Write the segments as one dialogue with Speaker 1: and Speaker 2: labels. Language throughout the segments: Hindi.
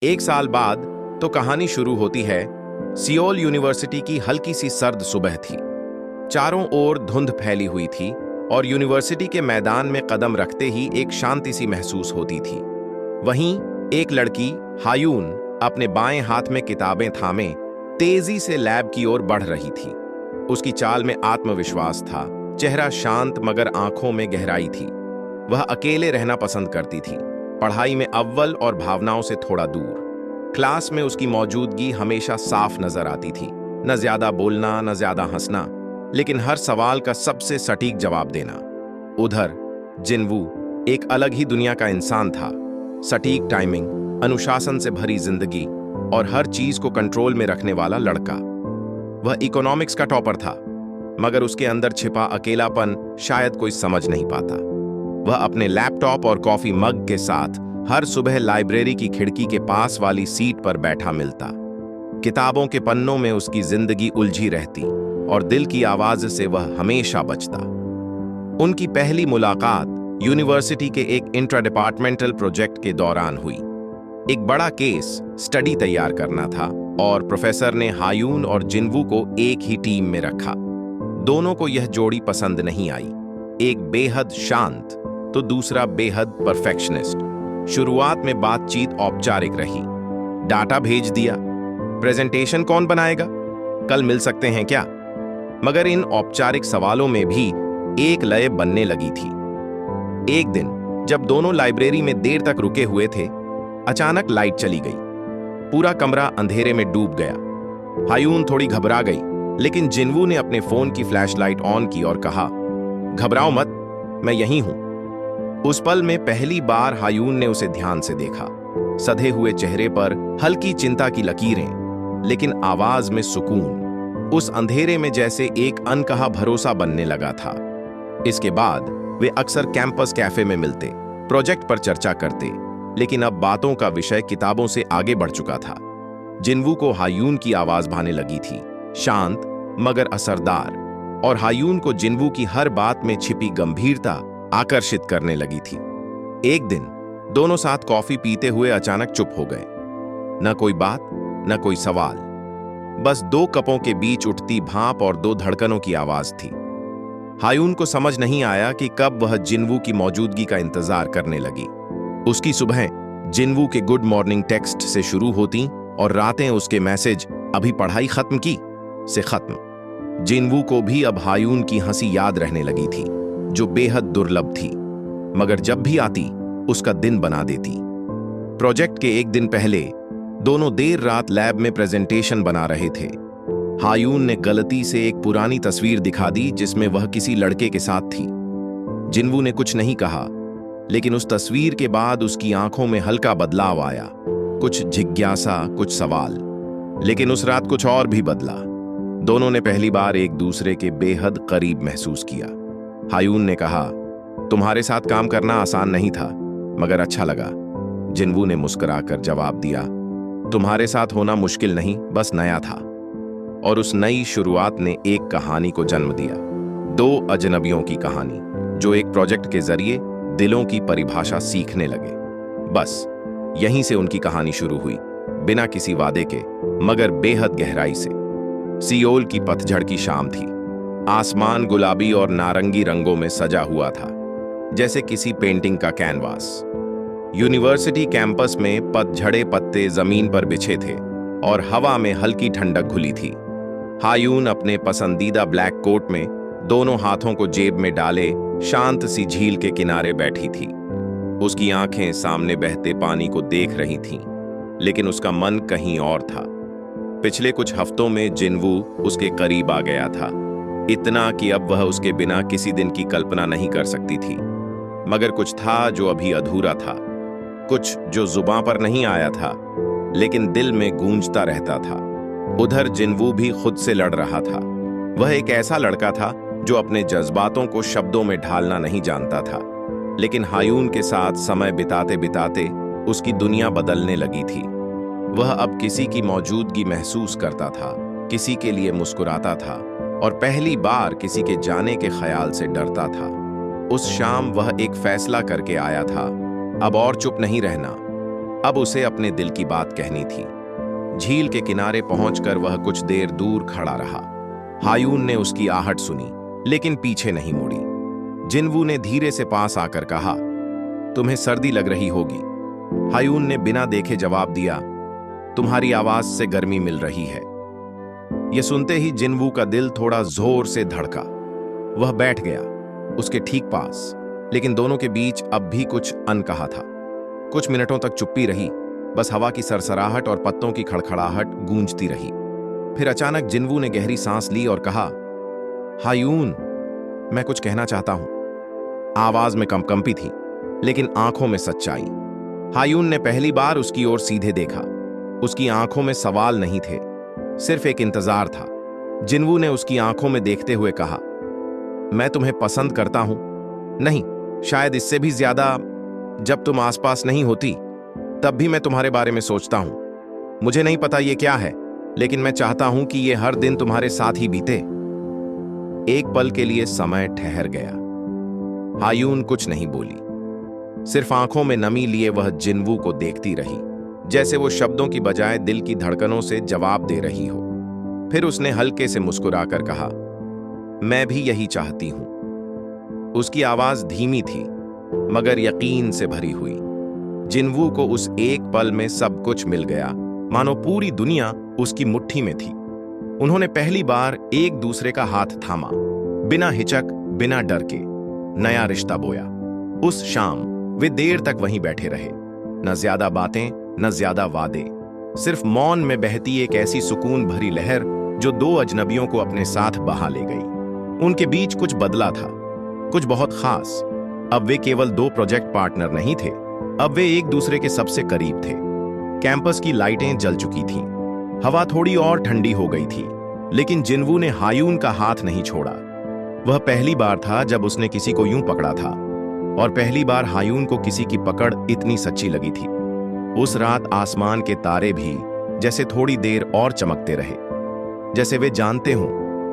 Speaker 1: एक साल बाद तो कहानी शुरू होती है। सियोल यूनिवर्सिटी की हल्की सी सर्द सुबह थी। चारों ओर धुंध फैली हुई थी और यूनिवर्सिटी के मैदान में कदम रखते ही एक शांति सी महसूस होती थी। वहीं एक लड़की हायून अपने बाएं हाथ में किताबें थामे तेजी से लैब की ओर बढ़ रही थी। उसकी चाल में आत्मविश्वास था, चेहरा शांत मगर आंखों में गहराई थी। वह अकेले रहना पसंद करती थी, पढ़ाई में अव्वल और भावनाओं से थोड़ा दूर। क्लास में उसकी मौजूदगी हमेशा साफ नजर आती थी, न ज्यादा बोलना न ज्यादा हंसना, लेकिन हर सवाल का सबसे सटीक जवाब देना। उधर जिनवू एक अलग ही दुनिया का इंसान था। सटीक टाइमिंग, अनुशासन से भरी जिंदगी और हर चीज को कंट्रोल में रखने वाला लड़का। वह इकोनॉमिक्स का टॉपर था, मगर उसके अंदर छिपा अकेलापन शायद कोई समझ नहीं पाता। वह अपने लैपटॉप और कॉफी मग के साथ हर सुबह लाइब्रेरी की खिड़की के पास वाली सीट पर बैठा मिलता। किताबों के पन्नों में उसकी जिंदगी उलझी रहती और दिल की आवाज से वह हमेशा बचता। उनकी पहली मुलाकात यूनिवर्सिटी के एक इंट्रा डिपार्टमेंटल प्रोजेक्ट के दौरान हुई। एक बड़ा केस स्टडी तैयार करना था और प्रोफेसर ने हायून और जिनवू को एक ही टीम में रखा। दोनों को यह जोड़ी पसंद नहीं आई। एक बेहद शांत तो दूसरा बेहद परफेक्शनिस्ट। शुरुआत में बातचीत औपचारिक रही। डाटा भेज दिया, प्रेजेंटेशन कौन बनाएगा, कल मिल सकते हैं क्या। मगर इन औपचारिक सवालों में भी एक लय बनने लगी थी। एक दिन जब दोनों लाइब्रेरी में देर तक रुके हुए थे, अचानक लाइट चली गई। पूरा कमरा अंधेरे में डूब गया। हायून थोड़ी घबरा गई, लेकिन जिनवू ने अपने फोन की फ्लैशलाइट ऑन की और कहा, घबराओ मत, मैं यहीं हूं। उस पल में पहली बार हायून ने उसे ध्यान से देखा। सधे हुए चेहरे पर हल्की चिंता की लकीरें, लेकिन आवाज में सुकून। उस अंधेरे में जैसे एक अनकहा भरोसा बनने लगा था। इसके बाद वे अक्सर कैंपस कैफे में मिलते, प्रोजेक्ट पर चर्चा करते, लेकिन अब बातों का विषय किताबों से आगे बढ़ चुका था। जिनवू को हायून की आवाज भाने लगी थी, शांत मगर असरदार, और हायून को जिनवू की हर बात में छिपी गंभीरता आकर्षित करने लगी थी। एक दिन दोनों साथ कॉफी पीते हुए अचानक चुप हो गए। न कोई बात, न कोई सवाल, बस दो कपों के बीच उठती भाप और दो धड़कनों की आवाज थी। हायून को समझ नहीं आया कि कब वह जिनवू की मौजूदगी का इंतजार करने लगी। उसकी सुबह जिनवू के गुड मॉर्निंग टेक्स्ट से शुरू होती और रातें उसके मैसेज अभी पढ़ाई खत्म की से खत्म। जिनवू को भी अब हायून की हंसी याद रहने लगी थी, जो बेहद दुर्लभ थी, मगर जब भी आती उसका दिन बना देती। प्रोजेक्ट के एक दिन पहले दोनों देर रात लैब में प्रेजेंटेशन बना रहे थे। हायून ने गलती से एक पुरानी तस्वीर दिखा दी जिसमें वह किसी लड़के के साथ थी। जिनवू ने कुछ नहीं कहा, लेकिन उस तस्वीर के बाद उसकी आंखों में हल्का बदलाव आया। कुछ जिज्ञासा, कुछ सवाल, लेकिन उस रात कुछ और भी बदला। दोनों ने पहली बार एक दूसरे के बेहद करीब महसूस किया। हायून ने कहा, तुम्हारे साथ काम करना आसान नहीं था, मगर अच्छा लगा। जिनवू ने मुस्कुराकर जवाब दिया, तुम्हारे साथ होना मुश्किल नहीं, बस नया था। और उस नई शुरुआत ने एक कहानी को जन्म दिया। दो अजनबियों की कहानी, जो एक प्रोजेक्ट के जरिए दिलों की परिभाषा सीखने लगे। बस यहीं से उनकी कहानी शुरू हुई, बिना किसी वादे के, मगर बेहद गहराई से। सियोल की पतझड़ की शाम थी। आसमान गुलाबी और नारंगी रंगों में सजा हुआ था, जैसे किसी पेंटिंग का कैनवास। यूनिवर्सिटी कैंपस में पतझड़े पत्ते जमीन पर बिछे थे और हवा में हल्की ठंडक घुली थी। हायून अपने पसंदीदा ब्लैक कोट में दोनों हाथों को जेब में डाले शांत सी झील के किनारे बैठी थी। उसकी आंखें सामने बहते पानी को देख रही थीं, लेकिन उसका मन कहीं और था। पिछले कुछ हफ्तों में जिनवू उसके करीब आ गया था, इतना कि अब वह उसके बिना किसी दिन की कल्पना नहीं कर सकती थी। मगर कुछ था जो अभी अधूरा था, कुछ जो जुबां पर नहीं आया था, लेकिन दिल में गूंजता रहता था। उधर जिनवू भी खुद से लड़ रहा था। वह एक ऐसा लड़का था जो अपने जज्बातों को शब्दों में ढालना नहीं जानता था, लेकिन हायून के साथ समय बिताते बिताते उसकी दुनिया बदलने लगी थी। वह अब किसी की मौजूदगी महसूस करता था, किसी के लिए मुस्कुराता था और पहली बार किसी के जाने के ख्याल से डरता था। उस शाम वह एक फैसला करके आया था, अब और चुप नहीं रहना। अब उसे अपने दिल की बात कहनी थी। झील के किनारे पहुंचकर वह कुछ देर दूर खड़ा रहा। हायून ने उसकी आहट सुनी, लेकिन पीछे नहीं मुड़ी। जिन्वू ने धीरे से पास आकर कहा, तुम्हें सर्दी लग रही होगी। हायून ने बिना देखे जवाब दिया, तुम्हारी आवाज से गर्मी मिल रही है। यह सुनते ही जिन्वू का दिल थोड़ा जोर से धड़का। वह बैठ गया उसके ठीक पास, लेकिन दोनों के बीच अब भी कुछ अनकहा था। कुछ मिनटों तक चुप्पी रही, बस हवा की सरसराहट और पत्तों की खड़खड़ाहट गूंजती रही। फिर अचानक जिन्वू ने गहरी सांस ली और कहा, हायून, मैं कुछ कहना चाहता हूं। आवाज में कंपकंपी थी, लेकिन आंखों में सच्चाई। हायून ने पहली बार उसकी ओर सीधे देखा। उसकी आंखों में सवाल नहीं थे, सिर्फ एक इंतजार था। जिन्वू ने उसकी आंखों में देखते हुए कहा, मैं तुम्हें पसंद करता हूं। नहीं, शायद इससे भी ज्यादा। जब तुम आसपास नहीं होती तब भी मैं तुम्हारे बारे में सोचता हूं। मुझे नहीं पता ये क्या है, लेकिन मैं चाहता हूं कि ये हर दिन तुम्हारे साथ ही बीते। एक पल के लिए समय ठहर गया। हायून कुछ नहीं बोली, सिर्फ आंखों में नमी लिए वह जिन्वू को देखती रही, जैसे वो शब्दों की बजाय दिल की धड़कनों से जवाब दे रही हो। फिर उसने हल्के से मुस्कुराकर कहा, मैं भी यही चाहती हूं। उसकी आवाज धीमी थी, मगर यकीन से भरी हुई। जिन्वू को उस एक पल में सब कुछ मिल गया, मानो पूरी दुनिया उसकी मुट्ठी में थी। उन्होंने पहली बार एक दूसरे का हाथ थामा, बिना हिचक, बिना डर के। नया रिश्ता बोया। उस शाम वे देर तक वहीं बैठे रहे। न ज्यादा बातें, न ज्यादा वादे, सिर्फ मौन में बहती एक ऐसी सुकून भरी लहर जो दो अजनबियों को अपने साथ बहा ले गई। उनके बीच कुछ बदला था, कुछ बहुत खास। अब वे केवल दो प्रोजेक्ट पार्टनर नहीं थे, अब वे एक दूसरे के सबसे करीब थे। कैंपस की लाइटें जल चुकी थीं, हवा थोड़ी और ठंडी हो गई थी, लेकिन जिन्वू ने हायून का हाथ नहीं छोड़ा। वह पहली बार था जब उसने किसी को यूं पकड़ा था, और पहली बार हायून को किसी की पकड़ इतनी सच्ची लगी थी। उस रात आसमान के तारे भी जैसे थोड़ी देर और चमकते रहे, जैसे वे जानते हों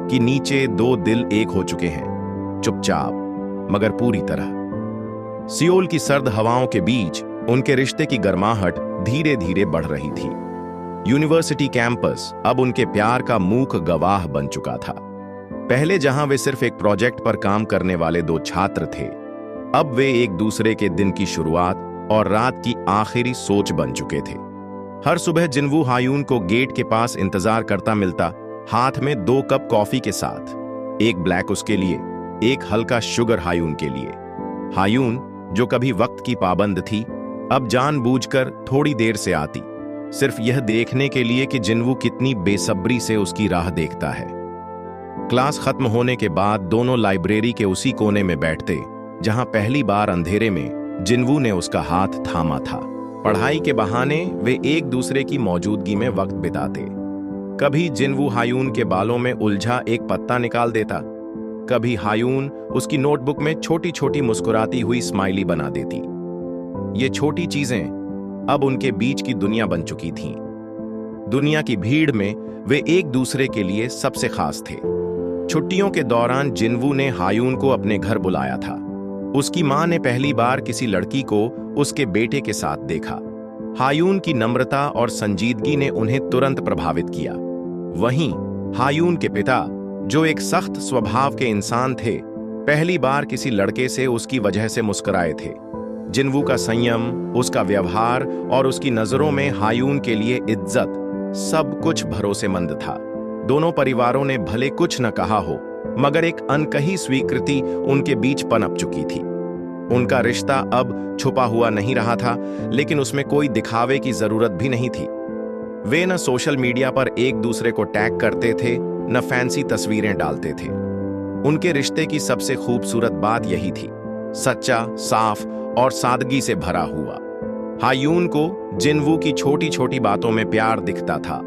Speaker 1: कि नीचे दो दिल एक हो चुके हैं, चुपचाप मगर पूरी तरह। सियोल की सर्द हवाओं के बीच उनके रिश्ते की गर्माहट धीरे धीरे बढ़ रही थी। यूनिवर्सिटी कैंपस अब उनके प्यार का मूक गवाह बन चुका था। पहले जहां वे सिर्फ एक प्रोजेक्ट पर काम करने वाले दो छात्र थे, अब वे एक दूसरे के दिन की शुरुआत और रात की आखिरी सोच बन चुके थे। हर सुबह जिन्वू हायून को गेट के पास इंतजार करता मिलता, हाथ में 2 कप कॉफी के साथ, एक ब्लैक उसके लिए, एक हल्का शुगर हायून के लिए। हायून, जो कभी वक्त की पाबंद थी, अब जानबूझकर थोड़ी देर से आती, सिर्फ यह देखने के लिए कि जिन्वू कितनी बेसब्री से उसकी राह देखता है। क्लास खत्म होने के बाद दोनों लाइब्रेरी के उसी कोने में बैठते जहां पहली बार अंधेरे में जिन्वू ने उसका हाथ थामा था। पढ़ाई के बहाने वे एक दूसरे की मौजूदगी में वक्त बिताते। कभी जिन्वू हायून के बालों में उलझा एक पत्ता निकाल देता, कभी हायून उसकी नोटबुक में छोटी छोटी मुस्कुराती हुई स्माइली बना देती। ये छोटी चीजें अब उनके बीच की दुनिया बन चुकी थीं। दुनिया की भीड़ में वे एक दूसरे के लिए सबसे खास थे। छुट्टियों के दौरान जिन्वू ने हायून को अपने घर बुलाया था। उसकी मां ने पहली बार किसी लड़की को उसके बेटे के साथ देखा। हायून की नम्रता और संजीदगी ने उन्हें तुरंत प्रभावित किया। वहीं हायून के पिता, जो एक सख्त स्वभाव के इंसान थे, पहली बार किसी लड़के से उसकी वजह से मुस्कुराए थे। जिन्वू का संयम, उसका व्यवहार और उसकी नजरों में हायून के लिए इज्जत, सब कुछ भरोसेमंद था। दोनों परिवारों ने भले कुछ न कहा हो, मगर एक अनकही स्वीकृति उनके बीच पनप चुकी थी। उनका रिश्ता अब छुपा हुआ नहीं रहा था, लेकिन उसमें कोई दिखावे की जरूरत भी नहीं थी। वे न सोशल मीडिया पर एक दूसरे को टैग करते थे, न फैंसी तस्वीरें डालते थे। उनके रिश्ते की सबसे खूबसूरत बात यही थी, सच्चा, साफ और सादगी से भरा हुआ। हायून को जिन्वू की छोटी छोटी बातों में प्यार दिखता था,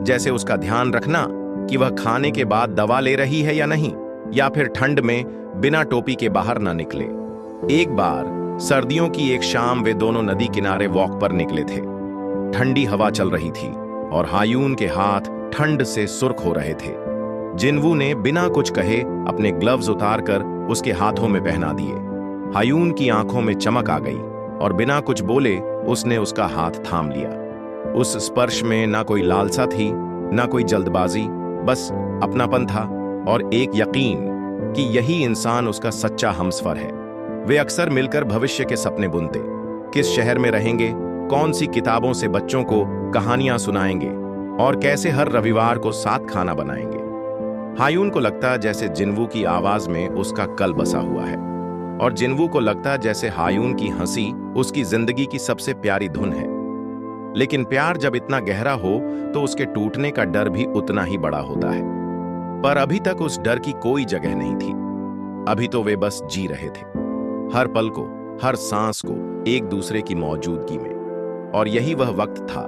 Speaker 1: जैसे उसका ध्यान रखना कि वह खाने के बाद दवा ले रही है या नहीं, या फिर ठंड में बिना टोपी के बाहर न निकले। एक बार सर्दियों की एक शाम वे दोनों नदी किनारे वॉक पर निकले थे। ठंडी हवा चल रही थी और हायून के हाथ ठंड से सुर्ख हो रहे थे। जिन्वू ने बिना कुछ कहे अपने ग्लव्स उतारकर उसके हाथों में पहना दिए। हायून की आंखों में चमक आ गई और बिना कुछ बोले उसने उसका हाथ थाम लिया। उस स्पर्श में ना कोई लालसा थी, ना कोई जल्दबाजी, बस अपनापन था और एक यकीन कि यही इंसान उसका सच्चा हमसफर है। वे अक्सर मिलकर भविष्य के सपने बुनते, किस शहर में रहेंगे, कौन सी किताबों से बच्चों को कहानियां सुनाएंगे और कैसे हर रविवार को साथ खाना बनाएंगे। हायून को लगता जैसे जिन्वू की आवाज में उसका कल बसा हुआ है और जिन्वू को लगता जैसे हायून की हंसी उसकी जिंदगी की सबसे प्यारी धुन है। लेकिन प्यार जब इतना गहरा हो तो उसके टूटने का डर भी उतना ही बड़ा होता है। पर अभी तक उस डर की कोई जगह नहीं थी। अभी तो वे बस जी रहे थे, हर पल को, हर सांस को एक दूसरे की मौजूदगी में। और यही वह वक्त था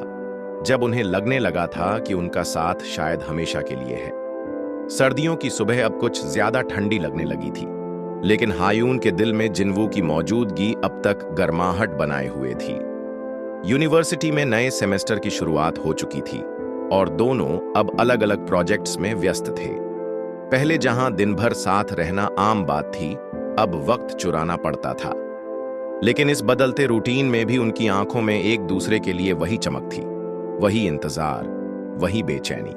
Speaker 1: जब उन्हें लगने लगा था कि उनका साथ शायद हमेशा के लिए है। सर्दियों की सुबह अब कुछ ज्यादा ठंडी लगने लगी थी, लेकिन हायून के दिल में जिन्वू की मौजूदगी अब तक गर्माहट बनाए हुए थी। यूनिवर्सिटी में नए सेमेस्टर की शुरुआत हो चुकी थी और दोनों अब अलग अलग प्रोजेक्ट्स में व्यस्त थे। पहले जहां दिन भर साथ रहना आम बात थी, अब वक्त चुराना पड़ता था। लेकिन इस बदलते रूटीन में भी उनकी आंखों में एक दूसरे के लिए वही चमक थी, वही इंतजार, वही बेचैनी।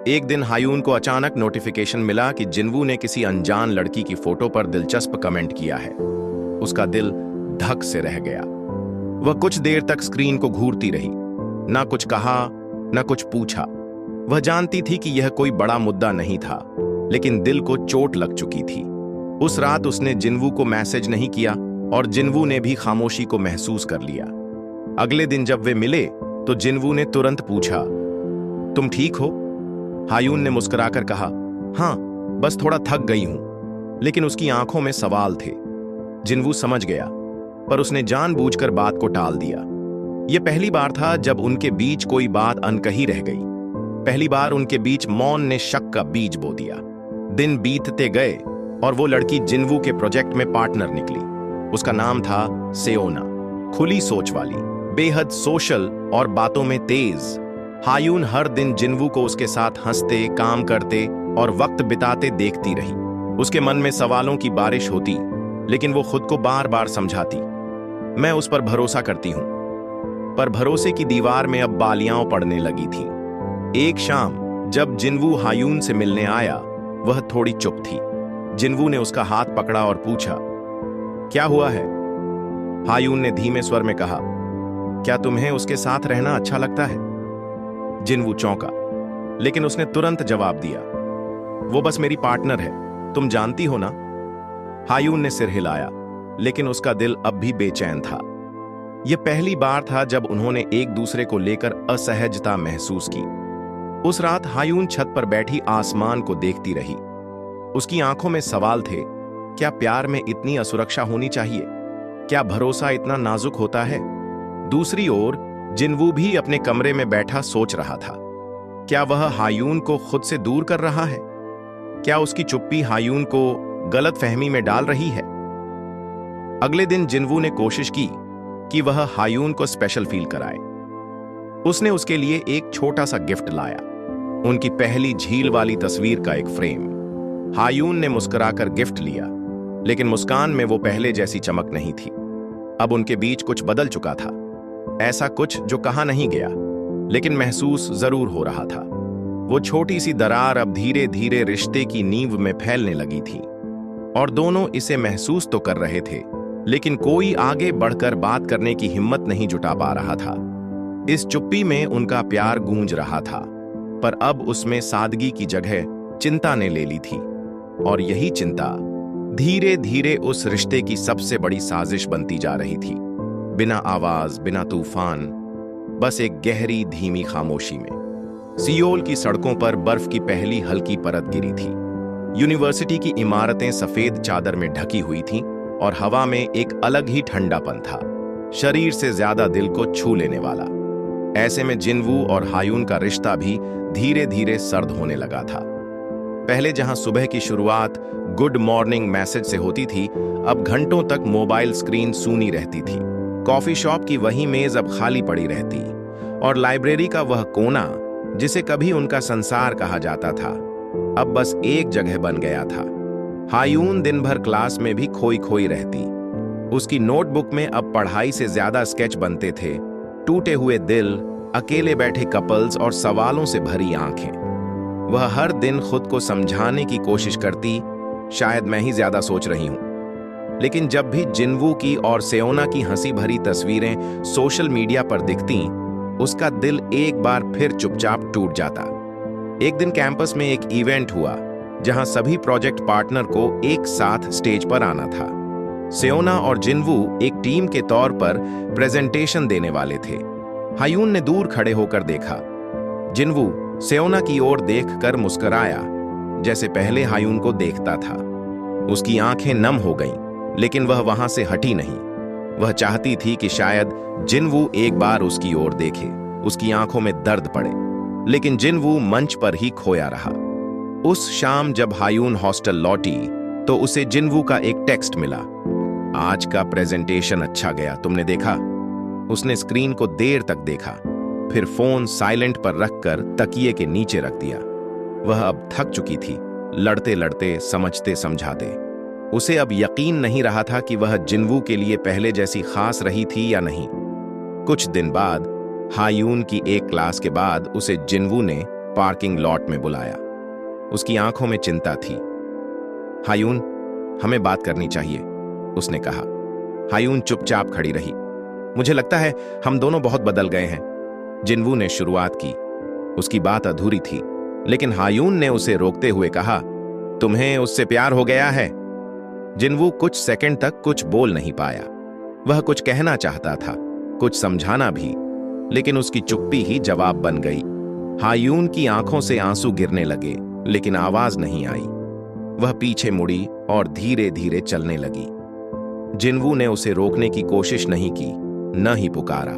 Speaker 1: एक दिन हायून को अचानक नोटिफिकेशन मिला कि जिन्वू ने किसी अनजान लड़की की फोटो पर दिलचस्प कमेंट किया है। उसका दिल धक से रह गया। वह कुछ देर तक स्क्रीन को घूरती रही, ना कुछ कहा, ना कुछ पूछा। वह जानती थी कि यह कोई बड़ा मुद्दा नहीं था, लेकिन दिल को चोट लग चुकी थी। उस रात उसने जिन्वू को मैसेज नहीं किया और जिन्वू ने भी खामोशी को महसूस कर लिया। अगले दिन जब वे मिले तो जिन्वू ने तुरंत पूछा, तुम ठीक हो? हायून ने मुस्कुराकर कहा, हाँ, बस थोड़ा थक गई हूं। लेकिन उसकी आंखों में सवाल थे। जिन्वू समझ गया, पर उसने जानबूझकर बात को टाल दिया। यह पहली बार था जब उनके बीच कोई बात अनकही रह गई। पहली बार उनके बीच मौन ने शक का बीज बो दिया। दिन बीतते गए और वो लड़की जिन्वू के प्रोजेक्ट में पार्टनर निकली। उसका नाम था सेओना। खुली सोच वाली, बेहद सोशल और बातों में तेज। हायून हर दिन जिन्वू को उसके साथ हंसते, काम करते और वक्त बिताते देखती रही। उसके मन में सवालों की बारिश होती, लेकिन वो खुद को बार बार समझाती, मैं उस पर भरोसा करती हूं। पर भरोसे की दीवार में अब बालियां पड़ने लगी थी। एक शाम जब जिन्वू हायून से मिलने आया, वह थोड़ी चुप थी। जिन्वू ने उसका हाथ पकड़ा और पूछा, क्या हुआ है? हायून ने धीमे स्वर में कहा, क्या तुम्हें उसके साथ रहना अच्छा लगता है? जिन्वू चौंका, लेकिन उसने तुरंत जवाब दिया, वो बस मेरी पार्टनर है, तुम जानती हो ना। हायून ने सिर हिलाया, लेकिन उसका दिल अब भी बेचैन था। यह पहली बार था जब उन्होंने एक दूसरे को लेकर असहजता महसूस की। उस रात हायून छत पर बैठी आसमान को देखती रही। उसकी आंखों में सवाल थे, क्या प्यार में इतनी असुरक्षा होनी चाहिए? क्या भरोसा इतना नाजुक होता है? दूसरी ओर जिन्वू भी अपने कमरे में बैठा सोच रहा था, क्या वह हायून को खुद से दूर कर रहा है? क्या उसकी चुप्पी हायून को गलतफहमी में डाल रही है? अगले दिन जिन्वू ने कोशिश की कि वह हायून को स्पेशल फील कराए। उसने उसके लिए एक छोटा सा गिफ्ट लाया, उनकी पहली झील वाली तस्वीर का एक फ्रेम। हायून ने मुस्कुराकर गिफ्ट लिया, लेकिन मुस्कान में वो पहले जैसी चमक नहीं थी। अब उनके बीच कुछ बदल चुका था, ऐसा कुछ जो कहा नहीं गया, लेकिन महसूस जरूर हो रहा था। वो छोटी सी दरार अब धीरे धीरे रिश्ते की नींव में फैलने लगी थी और दोनों इसे महसूस तो कर रहे थे, लेकिन कोई आगे बढ़कर बात करने की हिम्मत नहीं जुटा पा रहा था। इस चुप्पी में उनका प्यार गूंज रहा था, पर अब उसमें सादगी की जगह चिंता ने ले ली थी। और यही चिंता धीरे धीरे उस रिश्ते की सबसे बड़ी साजिश बनती जा रही थी। बिना आवाज, बिना तूफान, बस एक गहरी धीमी खामोशी में सियोल की सड़कों पर बर्फ की पहली हल्की परत गिरी थी। यूनिवर्सिटी की इमारतें सफेद चादर में ढकी हुई थीं और हवा में एक अलग ही ठंडापन था, शरीर से ज्यादा दिल को छू लेने वाला। ऐसे में जिन्वू और हायून का रिश्ता भी धीरे धीरे सर्द होने लगा था। पहले जहां सुबह की शुरुआत गुड मॉर्निंग मैसेज से होती थी, अब घंटों तक मोबाइल स्क्रीन सूनी रहती थी। कॉफी शॉप की वही मेज अब खाली पड़ी रहती और लाइब्रेरी का वह कोना जिसे कभी उनका संसार कहा जाता था, अब बस एक जगह बन गया था। हायून दिन भर क्लास में भी खोई खोई रहती। उसकी नोटबुक में अब पढ़ाई से ज्यादा स्केच बनते थे, टूटे हुए दिल, अकेले बैठे कपल्स और सवालों से भरी आंखें। वह हर दिन खुद को समझाने की कोशिश करती, शायद मैं ही ज्यादा सोच रही हूं। लेकिन जब भी जिनवू की और सेओना की हंसी भरी तस्वीरें सोशल मीडिया पर दिखती, उसका दिल एक बार फिर चुपचाप टूट जाता। एक दिन कैंपस में एक इवेंट हुआ जहां सभी प्रोजेक्ट पार्टनर को एक साथ स्टेज पर आना था। सेओना और जिनवू एक टीम के तौर पर प्रेजेंटेशन देने वाले थे। हायून ने दूर खड़े होकर देखा। जिनवू सेओना की ओर देखकर मुस्कुराया, जैसे पहले हायून को देखता था। उसकी आंखें नम हो गईं, लेकिन वह वहां से हटी नहीं। वह चाहती थी कि शायद जिनवू एक बार उसकी ओर देखे, उसकी आंखों में दर्द पड़े। लेकिन जिनवू मंच पर ही खोया रहा। उस शाम जब हायून हॉस्टल लौटी तो उसे जिनवू का एक टेक्स्ट मिला। आज का प्रेजेंटेशन अच्छा गया, तुमने देखा? उसने स्क्रीन को देर तक देखा, फिर फोन साइलेंट पर रखकर तकिए के नीचे रख दिया। वह अब थक चुकी थी, लड़ते लड़ते, समझते समझाते। उसे अब यकीन नहीं रहा था कि वह जिनवू के लिए पहले जैसी खास रही थी या नहीं। कुछ दिन बाद हायून की एक क्लास के बाद उसे जिनवू ने पार्किंग लॉट में बुलाया। उसकी आंखों में चिंता थी। हायून, हमें बात करनी चाहिए, उसने कहा। हायून चुपचाप खड़ी रही। मुझे लगता है हम दोनों बहुत बदल गए हैं, जिनवू ने शुरुआत की। उसकी बात अधूरी थी, लेकिन हायून ने उसे रोकते हुए कहा, तुम्हें उससे प्यार हो गया है? जिनवू कुछ सेकंड तक कुछ बोल नहीं पाया। वह कुछ कहना चाहता था, कुछ समझाना भी, लेकिन उसकी चुप्पी ही जवाब बन गई। हायून की आंखों से आंसू गिरने लगे, लेकिन आवाज नहीं आई। वह पीछे मुड़ी और धीरे धीरे चलने लगी। जिनवू ने उसे रोकने की कोशिश नहीं की, न ही पुकारा।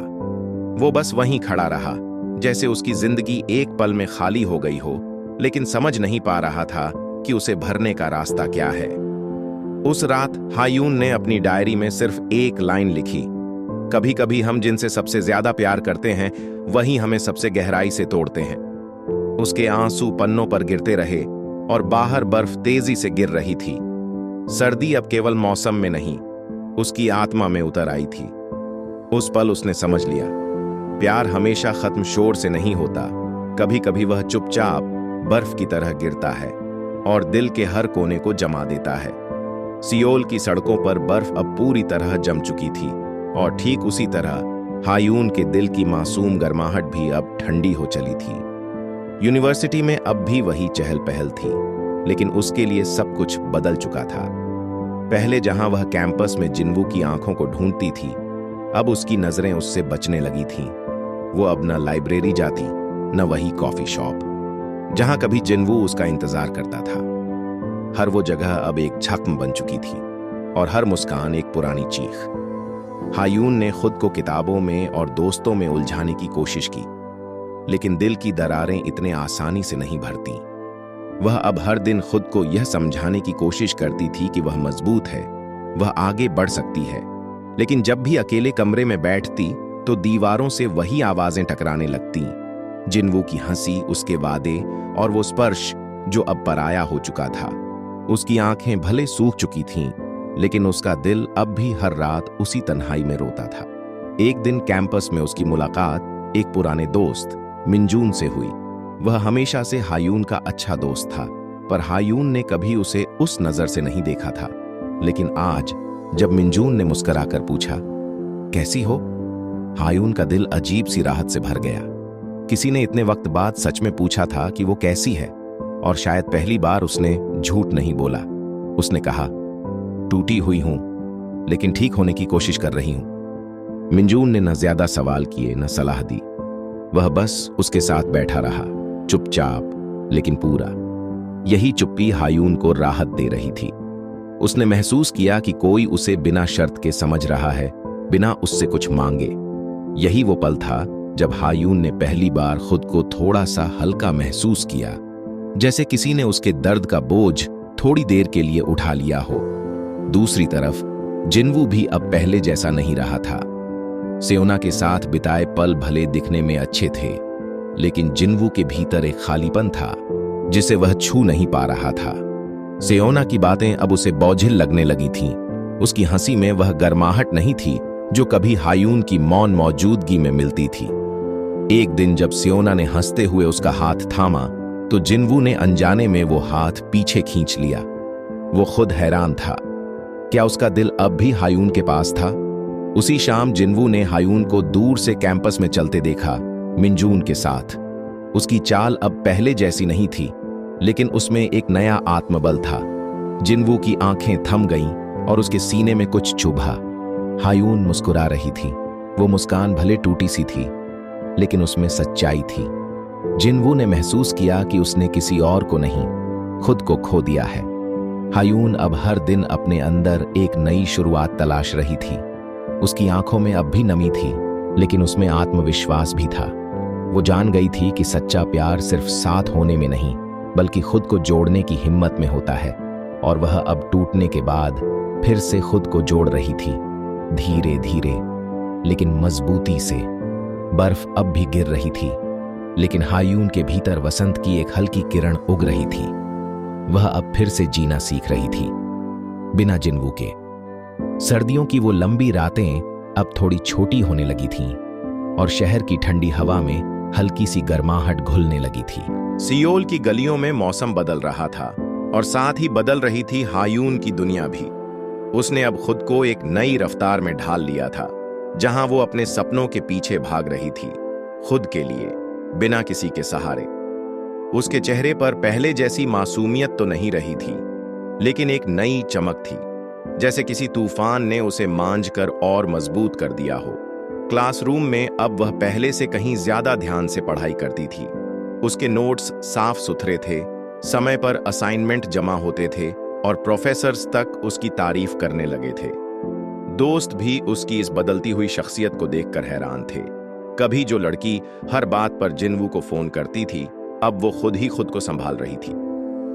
Speaker 1: वो बस वहीं खड़ा रहा, जैसे उसकी जिंदगी एक पल में खाली हो गई हो, लेकिन समझ नहीं पा रहा था कि उसे भरने का रास्ता क्या है। उस रात हायून ने अपनी डायरी में सिर्फ एक लाइन लिखी, कभी कभी हम जिनसे सबसे ज्यादा प्यार करते हैं वही हमें सबसे गहराई से तोड़ते हैं। उसके आंसू पन्नों पर गिरते रहे और बाहर बर्फ तेजी से गिर रही थी। सर्दी अब केवल मौसम में नहीं, उसकी आत्मा में उतर आई थी। उस पल उसने समझ लिया, प्यार हमेशा खत्म शोर से नहीं होता। कभी कभी वह चुपचाप बर्फ की तरह गिरता है और दिल के हर कोने को जमा देता है। सियोल की सड़कों पर बर्फ अब पूरी तरह जम चुकी थी और ठीक उसी तरह हायून के दिल की मासूम गर्माहट भी अब ठंडी हो चली थी। यूनिवर्सिटी में अब भी वही चहल पहल थी, लेकिन उसके लिए सब कुछ बदल चुका था। पहले जहां वह कैंपस में जिनवू की आंखों को ढूंढती थी, अब उसकी नजरें उससे बचने लगी थीं। वो अब न लाइब्रेरी जाती, न वही कॉफी शॉप जहां कभी जिनवू उसका इंतजार करता था। हर वो जगह अब एक छक्म बन चुकी थी और हर मुस्कान एक पुरानी चीख। हायून ने खुद को किताबों में और दोस्तों में उलझाने की कोशिश की, लेकिन दिल की दरारें इतने आसानी से नहीं भरती। वह अब हर दिन खुद को यह समझाने की कोशिश करती थी कि वह मजबूत है, वह आगे बढ़ सकती है। लेकिन जब भी अकेले कमरे में बैठती तो दीवारों से वही आवाजें टकराने लगती, जिनवू की हंसी, उसके वादे और वो स्पर्श जो अब पराया हो चुका था। उसकी आंखें भले सूख चुकी थीं, लेकिन उसका दिल अब भी हर रात उसी तन्हाई में रोता था। एक दिन कैंपस में उसकी मुलाकात एक पुराने दोस्त मिंजून से हुई। वह हमेशा से हायून का अच्छा दोस्त था, पर हायून ने कभी उसे उस नजर से नहीं देखा था। लेकिन आज जब मिंजून ने मुस्कुराकर पूछा, कैसी हो, हायून का दिल अजीब सी राहत से भर गया। किसी ने इतने वक्त बाद सच में पूछा था कि वो कैसी है, और शायद पहली बार उसने झूठ नहीं बोला। उसने कहा, टूटी हुई हूं, लेकिन ठीक होने की कोशिश कर रही हूं। मिंजून ने न ज्यादा सवाल किए न सलाह दी। वह बस उसके साथ बैठा रहा, चुपचाप लेकिन पूरा। यही चुप्पी हायून को राहत दे रही थी। उसने महसूस किया कि कोई उसे बिना शर्त के समझ रहा है, बिना उससे कुछ मांगे। यही वो पल था जब हायून ने पहली बार खुद को थोड़ा सा हल्का महसूस किया, जैसे किसी ने उसके दर्द का बोझ थोड़ी देर के लिए उठा लिया हो। दूसरी तरफ जिनवू भी अब पहले जैसा नहीं रहा था। सेओना के साथ बिताए पल भले दिखने में अच्छे थे, लेकिन जिनवू के भीतर एक खालीपन था जिसे वह छू नहीं पा रहा था। सेओना की बातें अब उसे बोझिल लगने लगी थीं, उसकी हंसी में वह गर्माहट नहीं थी जो कभी हायून की मौन मौजूदगी में मिलती थी। एक दिन जब सियोना ने हंसते हुए उसका हाथ थामा तो जिन्वू ने अनजाने में वो हाथ पीछे खींच लिया। वो खुद हैरान था, क्या उसका दिल अब भी हायून के पास था? उसी शाम जिन्वू ने हायून को दूर से कैंपस में चलते देखा, मिंजून के साथ। उसकी चाल अब पहले जैसी नहीं थी, लेकिन उसमें एक नया आत्मबल था। जिन्वू की आंखें थम गईं और उसके सीने में कुछ चुभा। हायून मुस्कुरा रही थी। वो मुस्कान भले टूटी सी थी, लेकिन उसमें सच्चाई थी। जिन्वू ने महसूस किया कि उसने किसी और को नहीं, खुद को खो दिया है। हायून अब हर दिन अपने अंदर एक नई शुरुआत तलाश रही थी। उसकी आंखों में अब भी नमी थी, लेकिन उसमें आत्मविश्वास भी था। वो जान गई थी कि सच्चा प्यार सिर्फ साथ होने में नहीं, बल्कि खुद को जोड़ने की हिम्मत में होता है। और वह अब टूटने के बाद फिर से खुद को जोड़ रही थी, धीरे धीरे लेकिन मजबूती से। बर्फ अब भी गिर रही थी, लेकिन हायून के भीतर वसंत की एक हल्की किरण उग रही थी। वह अब फिर से जीना सीख रही थी, बिना जिन्वू के। सर्दियों की वो लंबी रातें अब थोड़ी छोटी होने लगी थीं और शहर की ठंडी हवा में हल्की सी गर्माहट घुलने लगी थी। सियोल की गलियों में मौसम बदल रहा था और साथ ही बदल रही थी हायून की दुनिया भी। उसने अब खुद को एक नई रफ्तार में ढाल लिया था, जहां वो अपने सपनों के पीछे भाग रही थी, खुद के लिए, बिना किसी के सहारे। उसके चेहरे पर पहले जैसी मासूमियत तो नहीं रही थी, लेकिन एक नई चमक थी, जैसे किसी तूफान ने उसे मांझ कर और मजबूत कर दिया हो। क्लासरूम में अब वह पहले से कहीं ज्यादा ध्यान से पढ़ाई करती थी। उसके नोट्स साफ सुथरे थे, समय पर असाइनमेंट जमा होते थे और प्रोफेसर्स तक उसकी तारीफ करने लगे थे। दोस्त भी उसकी इस बदलती हुई शख्सियत को देखकर हैरान थे। कभी जो लड़की हर बात पर जिन्वू को फोन करती थी, अब वो खुद ही खुद को संभाल रही थी।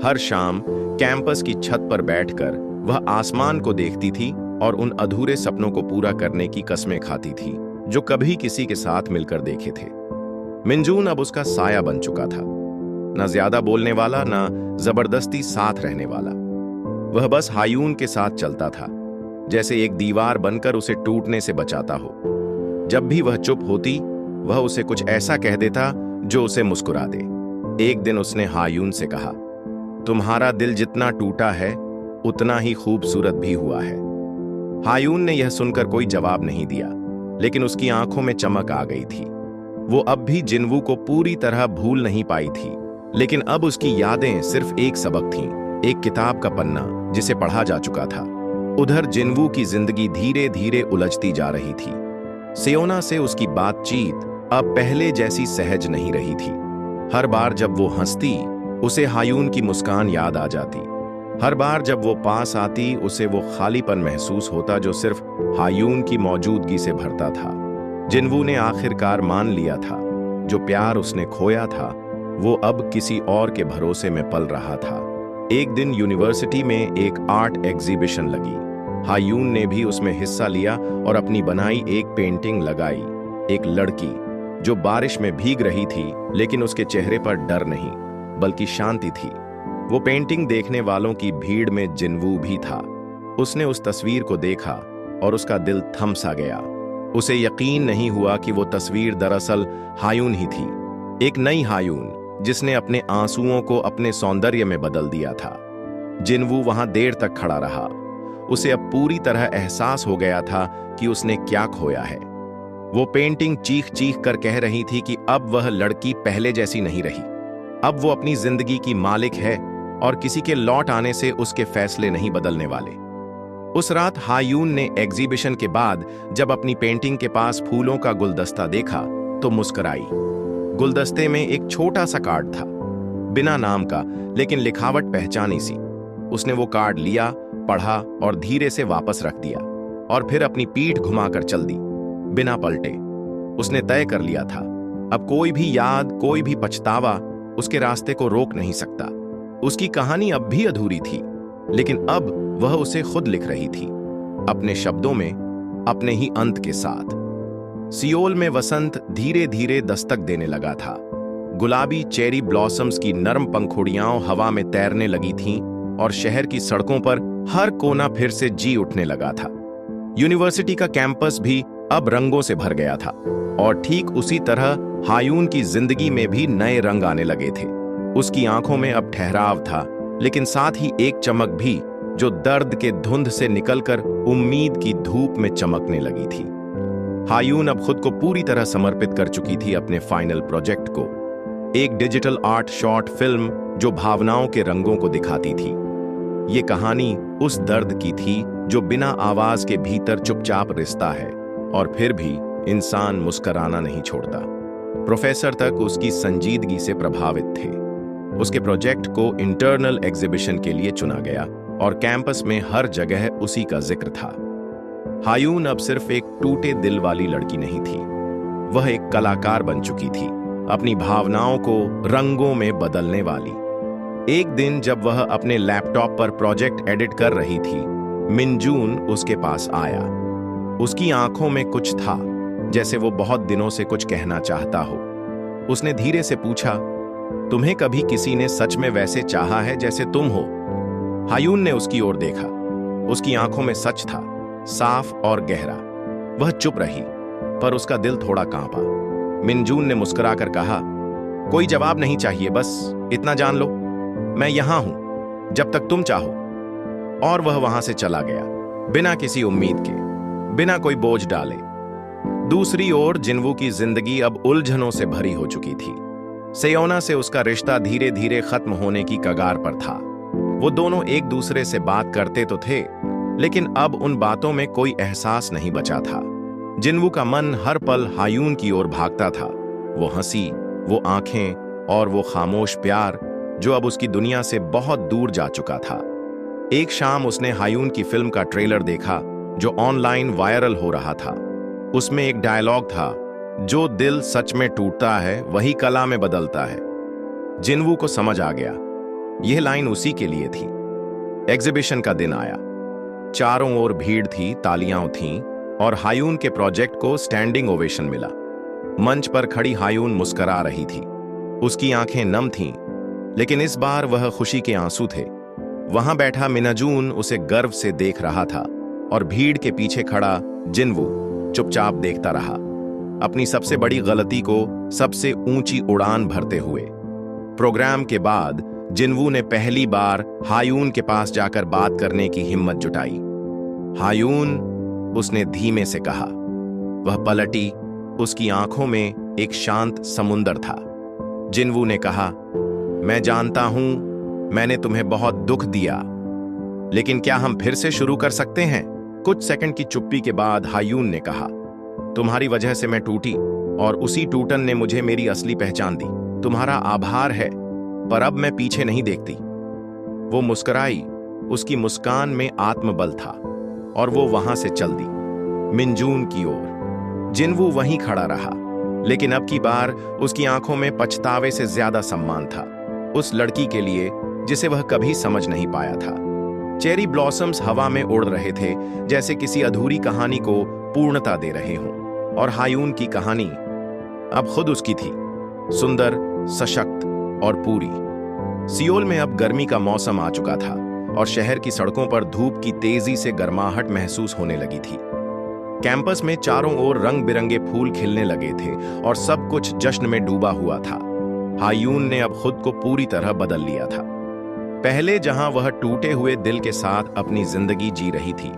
Speaker 1: हर शाम कैंपस की छत पर बैठकर वह आसमान को देखती थी और उन अधूरे सपनों को पूरा करने की कसमें खाती थी जो कभी किसी के साथ मिलकर देखे थे। मिंजून अब उसका साया बन चुका था, न ज्यादा बोलने वाला, न जबरदस्ती साथ रहने वाला। वह बस हायून के साथ चलता था, जैसे एक दीवार बनकर उसे टूटने से बचाता हो। जब भी वह चुप होती, वह उसे कुछ ऐसा कह देता जो उसे मुस्कुरा दे। एक दिन उसने हायून से कहा, तुम्हारा दिल जितना टूटा है उतना ही खूबसूरत भी हुआ है। हायून ने यह सुनकर कोई जवाब नहीं दिया, लेकिन उसकी आंखों में चमक आ गई थी। वो अब भी जिन्वू को पूरी तरह भूल नहीं पाई थी, लेकिन अब उसकी यादें सिर्फ एक सबक थीं, एक किताब का पन्ना जिसे पढ़ा जा चुका था। उधर जिन्वू की जिंदगी धीरे धीरे उलझती जा रही थी। सियोना से उसकी बातचीत अब पहले जैसी सहज नहीं रही थी। हर बार जब वो हंसती, उसे हायून की मुस्कान याद आ जाती। हर बार जब वो पास आती, उसे वो खालीपन महसूस होता जो सिर्फ हायून की मौजूदगी से भरता था। जिन्वू ने आखिरकार मान लिया था, जो प्यार उसने खोया था वो अब किसी और के भरोसे में पल रहा था। एक दिन यूनिवर्सिटी में एक आर्ट एग्जीबिशन लगी। हायून ने भी उसमें हिस्सा लिया और अपनी बनाई एक पेंटिंग लगाई। एक लड़की जो बारिश में भीग रही थी, लेकिन उसके चेहरे पर डर नहीं बल्कि शांति थी। वो पेंटिंग देखने वालों की भीड़ में जिन्वू भी था। उसने उस तस्वीर को देखा और उसका दिल थम सा गया। उसे यकीन नहीं हुआ कि वो तस्वीर दरअसल हायून ही थी, एक नई हायून जिसने अपने आंसुओं को अपने सौंदर्य में बदल दिया था। जिन्वू वहां देर तक खड़ा रहा। उसे अब पूरी तरह एहसास हो गया था कि उसने क्या खोया है। वो पेंटिंग चीख चीख कर कह रही थी कि अब वह लड़की पहले जैसी नहीं रही। अब वो अपनी जिंदगी की मालिक है और किसी के लौट आने से उसके फैसले नहीं बदलने वाले। उस रात हायून ने एग्जीबिशन के बाद जब अपनी पेंटिंग के पास फूलों का गुलदस्ता देखा तो मुस्कुराई। गुलदस्ते में एक छोटा सा कार्ड था, बिना नाम का, लेकिन लिखावट पहचानी सी। उसने वो कार्ड लिया, पढ़ा और धीरे से वापस रख दिया और फिर अपनी पीठ घुमाकर चल दी, बिना पलटे। उसने तय कर लिया था, अब कोई भी याद, कोई भी पछतावा उसके रास्ते को रोक नहीं सकता। उसकी कहानी अब भी अधूरी थी, लेकिन अब वह उसे खुद लिख रही थी, अपने शब्दों में, अपने ही अंत के साथ। सियोल में वसंत धीरे धीरे दस्तक देने लगा था। गुलाबी चेरी ब्लॉसम्स की नरम पंखुड़ियां हवा में तैरने लगी थीं और शहर की सड़कों पर हर कोना फिर से जी उठने लगा था। यूनिवर्सिटी का कैंपस भी अब रंगों से भर गया था और ठीक उसी तरह हायून की जिंदगी में भी नए रंग आने लगे थे। उसकी आंखों में अब ठहराव था, लेकिन साथ ही एक चमक भी जो दर्द के धुंध से निकलकर उम्मीद की धूप में चमकने लगी थी। हायून अब खुद को पूरी तरह समर्पित कर चुकी थी अपने फाइनल प्रोजेक्ट को, एक डिजिटल आर्ट शॉर्ट फिल्म जो भावनाओं के रंगों को दिखाती थी। ये कहानी उस दर्द की थी जो बिना आवाज के भीतर चुपचाप रिसता है और फिर भी इंसान मुस्कुराना नहीं छोड़ता। प्रोफेसर तक उसकी संजीदगी से प्रभावित थे। उसके प्रोजेक्ट को इंटरनल एग्जीबिशन के लिए चुना गया और कैंपस में हर जगह उसी का जिक्र था। हायून अब सिर्फ एक टूटे दिल वाली लड़की नहीं थी, वह एक कलाकार बन चुकी थी, अपनी भावनाओं को रंगों में बदलने वाली। एक दिन जब वह अपने लैपटॉप पर प्रोजेक्ट एडिट कर रही थी, मिनजून उसके पास आया। उसकी आंखों में कुछ था, जैसे वो बहुत दिनों से कुछ कहना चाहता हो। उसने धीरे से पूछा, तुम्हें कभी किसी ने सच में वैसे चाहा है जैसे तुम हो? हायून ने उसकी ओर देखा। उसकी आंखों में सच था, साफ और गहरा। वह चुप रही, पर उसका दिल थोड़ा कांपा। मिनजून ने मुस्कुराकर कहा, कोई जवाब नहीं चाहिए, बस इतना जान लो, मैं यहां हूं जब तक तुम चाहो। और वह वहां से चला गया, बिना किसी उम्मीद के, बिना कोई बोझ डाले। दूसरी ओर जिन्वू की जिंदगी अब उलझनों से भरी हो चुकी थी। सेयोना से उसका रिश्ता धीरे धीरे खत्म होने की कगार पर था। वो दोनों एक दूसरे से बात करते तो थे, लेकिन अब उन बातों में कोई एहसास नहीं बचा था। जिन्वू का मन हर पल हायून की ओर भागता था। वो हंसी, वो आंखें और वो खामोश प्यार जो अब उसकी दुनिया से बहुत दूर जा चुका था। एक शाम उसने हायून की फिल्म का ट्रेलर देखा जो ऑनलाइन वायरल हो रहा था। उसमें एक डायलॉग था, जो दिल सच में टूटता है वही कला में बदलता है। जिन्वू को समझ आ गया, यह लाइन उसी के लिए थी। एग्जीबिशन का दिन आया। चारों ओर भीड़ थी, तालियां थीं और हायून के प्रोजेक्ट को स्टैंडिंग ओवेशन मिला। मंच पर खड़ी हायून मुस्कुरा रही थी। उसकी आंखें नम थीं, लेकिन इस बार वह खुशी के आंसू थे। वहां बैठा मिनजून उसे गर्व से देख रहा था और भीड़ के पीछे खड़ा जिन्वू चुपचाप देखता रहा, अपनी सबसे बड़ी गलती को सबसे ऊंची उड़ान भरते हुए। प्रोग्राम के बाद जिन्वू ने पहली बार हायून के पास जाकर बात करने की हिम्मत जुटाई। हायून, उसने धीमे से कहा। वह पलटी, उसकी आंखों में एक शांत समुंदर था। जिन्वू ने कहा, मैं जानता हूं मैंने तुम्हें बहुत दुख दिया, लेकिन क्या हम फिर से शुरू कर सकते हैं? कुछ सेकंड की चुप्पी के बाद हायून ने कहा, तुम्हारी वजह से मैं टूटी और उसी टूटन ने मुझे मेरी असली पहचान दी। तुम्हारा आभार है, पर अब मैं पीछे नहीं देखती। वो मुस्कुराई, उसकी मुस्कान में आत्मबल था और वो वहां से चल दी मिनजून की ओर। जिन्वू वहीं खड़ा रहा, लेकिन अब की बार उसकी आंखों में पछतावे से ज्यादा सम्मान था, उस लड़की के लिए जिसे वह कभी समझ नहीं पाया था। चेरी ब्लॉसम्स हवा में उड़ रहे थे, जैसे किसी अधूरी कहानी को पूर्णता दे रहे हों, और हायून की कहानी अब खुद उसकी थी, सुंदर, सशक्त और पूरी। सियोल में अब गर्मी का मौसम आ चुका था और शहर की सड़कों पर धूप की तेजी से गर्माहट महसूस होने लगी थी। कैंपस में चारों ओर रंग बिरंगे फूल खिलने लगे थे और सब कुछ जश्न में डूबा हुआ था। हायून ने अब खुद को पूरी तरह बदल लिया था। पहले जहां वह टूटे हुए दिल के साथ अपनी जिंदगी जी रही थी,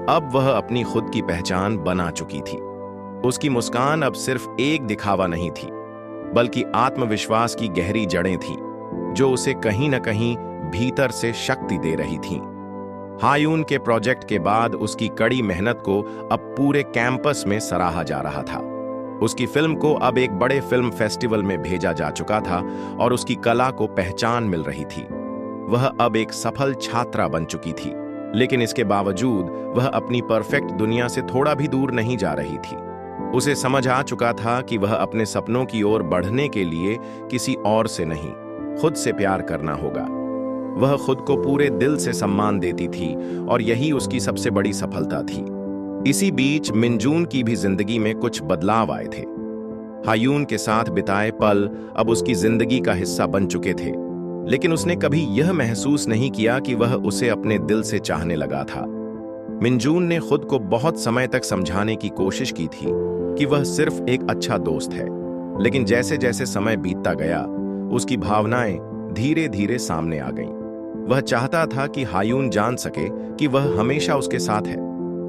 Speaker 1: अब वह अपनी खुद की पहचान बना चुकी थी। उसकी मुस्कान अब सिर्फ एक दिखावा नहीं थी, बल्कि आत्मविश्वास की गहरी जड़ें थीं, जो उसे कहीं न कहीं भीतर से शक्ति दे रही थीं। हायून के प्रोजेक्ट के बाद उसकी कड़ी मेहनत को अब पूरे कैंपस में सराहा जा रहा था। उसकी फिल्म को अब एक बड़े फिल्म फेस्टिवल में भेजा जा चुका था और उसकी कला को पहचान मिल रही थी। वह अब एक सफल छात्रा बन चुकी थी, लेकिन इसके बावजूद वह अपनी परफेक्ट दुनिया से थोड़ा भी दूर नहीं जा रही थी। उसे समझ आ चुका था कि वह अपने सपनों की ओर बढ़ने के लिए किसी और से नहीं, खुद से प्यार करना होगा। वह खुद को पूरे दिल से सम्मान देती थी और यही उसकी सबसे बड़ी सफलता थी। इसी बीच मिनजून की भी जिंदगी में कुछ बदलाव आए थे। हायून के साथ बिताए पल अब उसकी जिंदगी का हिस्सा बन चुके थे, लेकिन उसने कभी यह महसूस नहीं किया कि वह उसे अपने दिल से चाहने लगा था। मिनजून ने खुद को बहुत समय तक समझाने की कोशिश की थी कि वह सिर्फ एक अच्छा दोस्त है, लेकिन जैसे जैसे समय बीतता गया उसकी भावनाएं धीरे धीरे सामने आ गईं। वह चाहता था कि हायून जान सके कि वह हमेशा उसके साथ है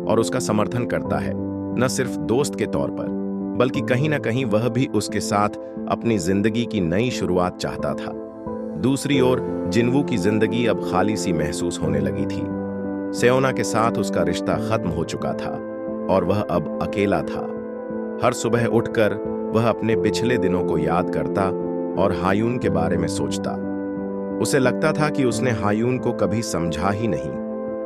Speaker 1: और उसका समर्थन करता है, न सिर्फ दोस्त के तौर पर बल्कि कहीं ना कहीं वह भी उसके साथ अपनी जिंदगी की नई शुरुआत चाहता था। दूसरी ओर जिन्वू की जिंदगी अब खाली सी महसूस होने लगी थी। सेओना के साथ उसका रिश्ता खत्म हो चुका था और वह अब अकेला था। हर सुबह उठकर वह अपने पिछले दिनों को याद करता और हायून के बारे में सोचता। उसे लगता था कि उसने हायून को कभी समझा ही नहीं,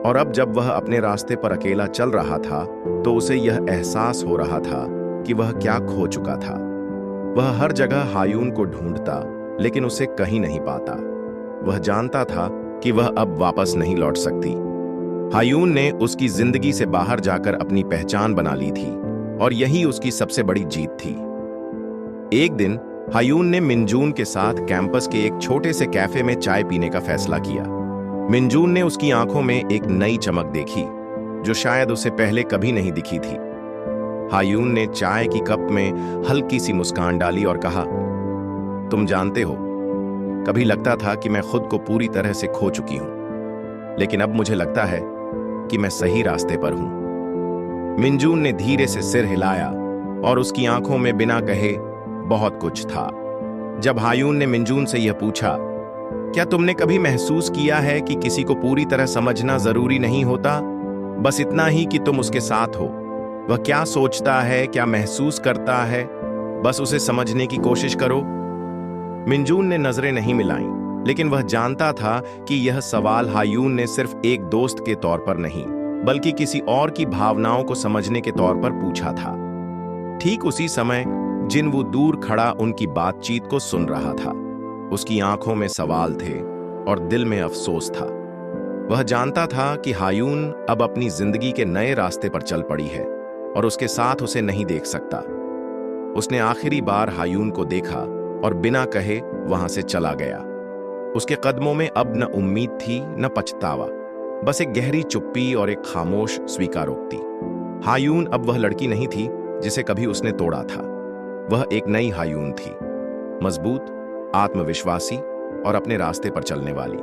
Speaker 1: और अब जब वह अपने रास्ते पर अकेला चल रहा था तो उसे यह एहसास हो रहा था कि वह क्या खो चुका था। वह हर जगह हायून को ढूंढता लेकिन उसे कहीं नहीं पाता। वह जानता था कि वह अब वापस नहीं लौट सकती। हायून ने उसकी जिंदगी से बाहर जाकर अपनी पहचान बना ली थी और यही उसकी सबसे बड़ी जीत थी। एक दिन हायून ने मिनजून के साथ कैंपस के एक छोटे से कैफे में चाय पीने का फैसला किया। मिनजून ने उसकी आंखों में एक नई चमक देखी जो शायद उसे पहले कभी नहीं दिखी थी। हायून ने चाय की कप में हल्की सी मुस्कान डाली और कहा, तुम जानते हो, कभी लगता था कि मैं खुद को पूरी तरह से खो चुकी हूं, लेकिन अब मुझे लगता है कि मैं सही रास्ते पर हूं। मिनजून ने धीरे से सिर हिलाया और उसकी आंखों में बिना कहे बहुत कुछ था। जब हायून ने मिनजून से यह पूछा, क्या तुमने कभी महसूस किया है कि किसी को पूरी तरह समझना जरूरी नहीं होता, बस इतना ही कि तुम उसके साथ हो? वह क्या सोचता है, क्या महसूस करता है, बस उसे समझने की कोशिश करो। मिनजून ने नजरें नहीं मिलाईं, लेकिन वह जानता था कि यह सवाल हायून ने सिर्फ एक दोस्त के तौर पर नहीं बल्कि किसी और की भावनाओं को समझने के तौर पर पूछा था। ठीक उसी समय जिन्वू दूर खड़ा उनकी बातचीत को सुन रहा था। उसकी आंखों में सवाल थे और दिल में अफसोस था। वह जानता था कि हायून अब अपनी जिंदगी के नए रास्ते पर चल पड़ी है और उसके साथ उसे नहीं देख सकता। उसने आखिरी बार हायून को देखा और बिना कहे वहां से चला गया। उसके कदमों में अब न उम्मीद थी न पछतावा, बस एक गहरी चुप्पी और एक खामोश स्वीकारोक्ति। हायून अब वह लड़की नहीं थी जिसे कभी उसने तोड़ा था। वह एक नई हायून थी, मजबूत, आत्मविश्वासी और अपने रास्ते पर चलने वाली।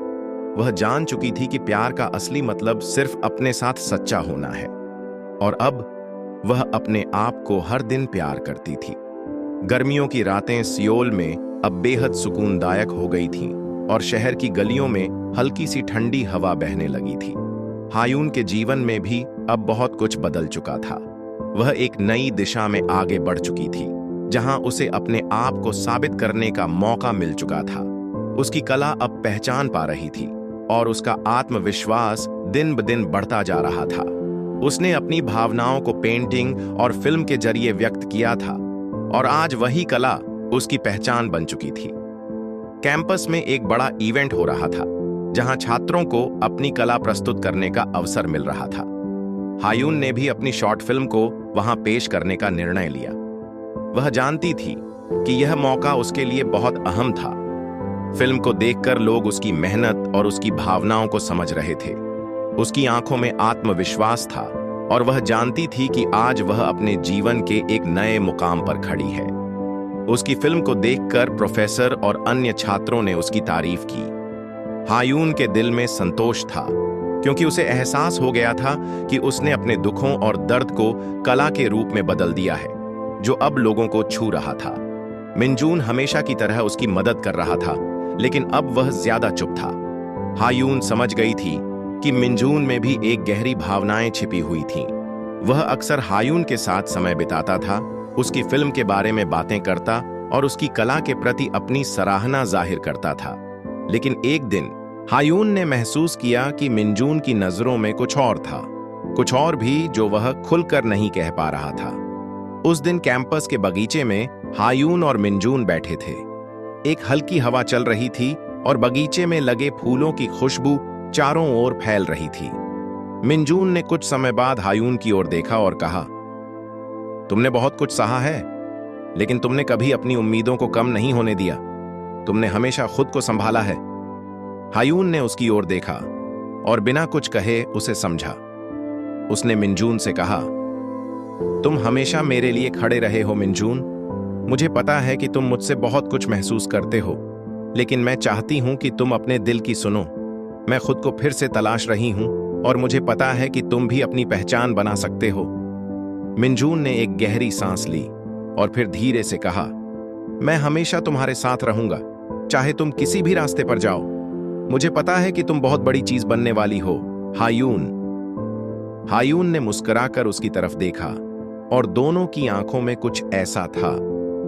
Speaker 1: वह जान चुकी थी कि प्यार का असली मतलब सिर्फ अपने साथ सच्चा होना है, और अब वह अपने आप को हर दिन प्यार करती थी। गर्मियों की रातें सियोल में अब बेहद सुकूनदायक हो गई थीं और शहर की गलियों में हल्की सी ठंडी हवा बहने लगी थी। हायून के जीवन में भी अब बहुत कुछ बदल चुका था। वह एक नई दिशा में आगे बढ़ चुकी थी, जहां उसे अपने आप को साबित करने का मौका मिल चुका था। उसकी कला अब पहचान पा रही थी और उसका आत्मविश्वास दिन ब दिन बढ़ता जा रहा था। उसने अपनी भावनाओं को पेंटिंग और फिल्म के जरिए व्यक्त किया था और आज वही कला उसकी पहचान बन चुकी थी। कैंपस में एक बड़ा इवेंट हो रहा था जहां छात्रों को अपनी कला प्रस्तुत करने का अवसर मिल रहा था। हायून ने भी अपनी शॉर्ट फिल्म को वहां पेश करने का निर्णय लिया। वह जानती थी कि यह मौका उसके लिए बहुत अहम था। फिल्म को देखकर लोग उसकी मेहनत और उसकी भावनाओं को समझ रहे थे। उसकी आंखों में आत्मविश्वास था और वह जानती थी कि आज वह अपने जीवन के एक नए मुकाम पर खड़ी है। उसकी फिल्म को देखकर प्रोफेसर और अन्य छात्रों ने उसकी तारीफ की। हायून के दिल में संतोष था क्योंकि उसे एहसास हो गया था कि उसने अपने दुखों और दर्द को कला के रूप में बदल दिया है, जो अब लोगों को छू रहा था। मिनजून हमेशा की तरह उसकी मदद कर रहा था, लेकिन अब वह ज्यादा चुप था। हायून समझ गई थी कि मिनजून में भी एक गहरी भावनाएं छिपी हुई थीं। वह अक्सर हायून के साथ समय बिताता था, उसकी फिल्म के बारे में बातें करता और उसकी कला के प्रति अपनी सराहना जाहिर करता था। लेकिन एक दिन हायून ने महसूस किया कि मिनजून की नजरों में कुछ और था, कुछ और भी जो वह खुलकर नहीं कह पा रहा था। उस दिन कैंपस के बगीचे में हायून और मिनजून बैठे थे। एक हल्की हवा चल रही थी और बगीचे में लगे फूलों की खुशबू चारों ओर फैल रही थी। मिनजून ने कुछ समय बाद हायून की ओर देखा और कहा, तुमने बहुत कुछ सहा है, लेकिन तुमने कभी अपनी उम्मीदों को कम नहीं होने दिया। तुमने हमेशा खुद को संभाला है। हायून ने उसकी ओर देखा और बिना कुछ कहे उसे समझा। उसने मिनजून से कहा, तुम हमेशा मेरे लिए खड़े रहे हो मिनजून। मुझे पता है कि तुम मुझसे बहुत कुछ महसूस करते हो, लेकिन मैं चाहती हूं कि तुम अपने दिल की सुनो। मैं खुद को फिर से तलाश रही हूं और मुझे पता है कि तुम भी अपनी पहचान बना सकते हो। मिनजून ने एक गहरी सांस ली और फिर धीरे से कहा, मैं हमेशा तुम्हारे साथ रहूंगा, चाहे तुम किसी भी रास्ते पर जाओ। मुझे पता है कि तुम बहुत बड़ी चीज बनने वाली हो, हायून। हायून ने मुस्कुराकर उसकी तरफ देखा और दोनों की आंखों में कुछ ऐसा था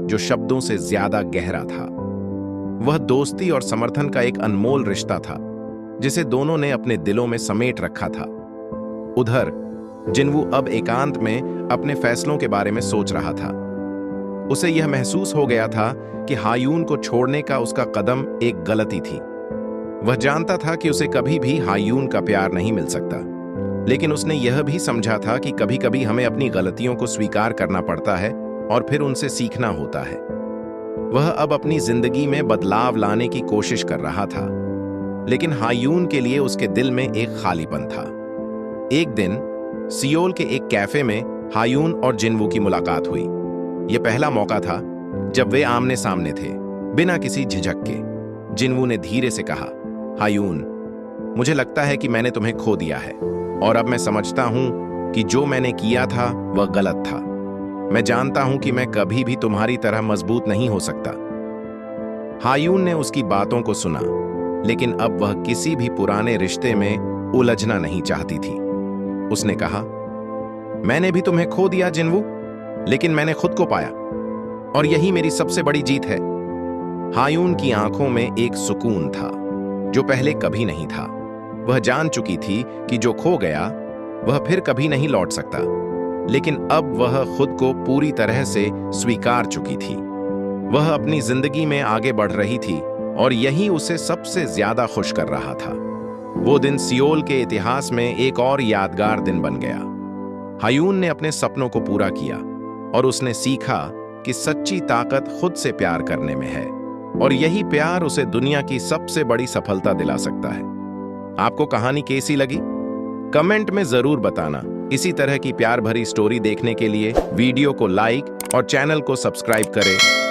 Speaker 1: जो शब्दों से ज्यादा गहरा था। वह दोस्ती और समर्थन का एक अनमोल रिश्ता था जिसे दोनों ने अपने दिलों में समेट रखा था। उधर जिन्वू अब एकांत में अपने फैसलों के बारे में सोच रहा था। उसे यह महसूस हो गया था कि हायून को छोड़ने का उसका कदम एक गलती थी। वह जानता था कि उसे कभी भी हायून का प्यार नहीं मिल सकता, लेकिन उसने यह भी समझा था कि कभी कभी हमें अपनी गलतियों को स्वीकार करना पड़ता है और फिर उनसे सीखना होता है। वह अब अपनी जिंदगी में बदलाव लाने की कोशिश कर रहा था, लेकिन हायून के लिए उसके दिल में एक खालीपन था। एक दिन सियोल के एक कैफे में हायून और जिन्वू की मुलाकात हुई। यह पहला मौका था जब वे आमने सामने थे, बिना किसी झिझक के। जिन्वू ने धीरे से कहा, हायून, मुझे लगता है कि मैंने तुम्हें खो दिया है और अब मैं समझता हूं कि जो मैंने किया था वह गलत था। मैं जानता हूं कि मैं कभी भी तुम्हारी तरह मजबूत नहीं हो सकता। हायून ने उसकी बातों को सुना, लेकिन अब वह किसी भी पुराने रिश्ते में उलझना नहीं चाहती थी। उसने कहा, मैंने भी तुम्हें खो दिया जिन्वू, लेकिन मैंने खुद को पाया और यही मेरी सबसे बड़ी जीत है। हायून की आंखों में एक सुकून था जो पहले कभी नहीं था। वह जान चुकी थी कि जो खो गया वह फिर कभी नहीं लौट सकता, लेकिन अब वह खुद को पूरी तरह से स्वीकार चुकी थी। वह अपनी जिंदगी में आगे बढ़ रही थी और यही उसे सबसे ज्यादा खुश कर रहा था। वो दिन सियोल के इतिहास में एक और यादगार दिन बन गया। हायून ने अपने सपनों को पूरा किया और उसने सीखा कि सच्ची ताकत खुद से प्यार करने में है और यही प्यार उसे दुनिया की सबसे बड़ी सफलता दिला सकता है। आपको कहानी कैसी लगी? कमेंट में जरूर बताना। इसी तरह की प्यार भरी स्टोरी देखने के लिए वीडियो को लाइक और चैनल को सब्सक्राइब करें।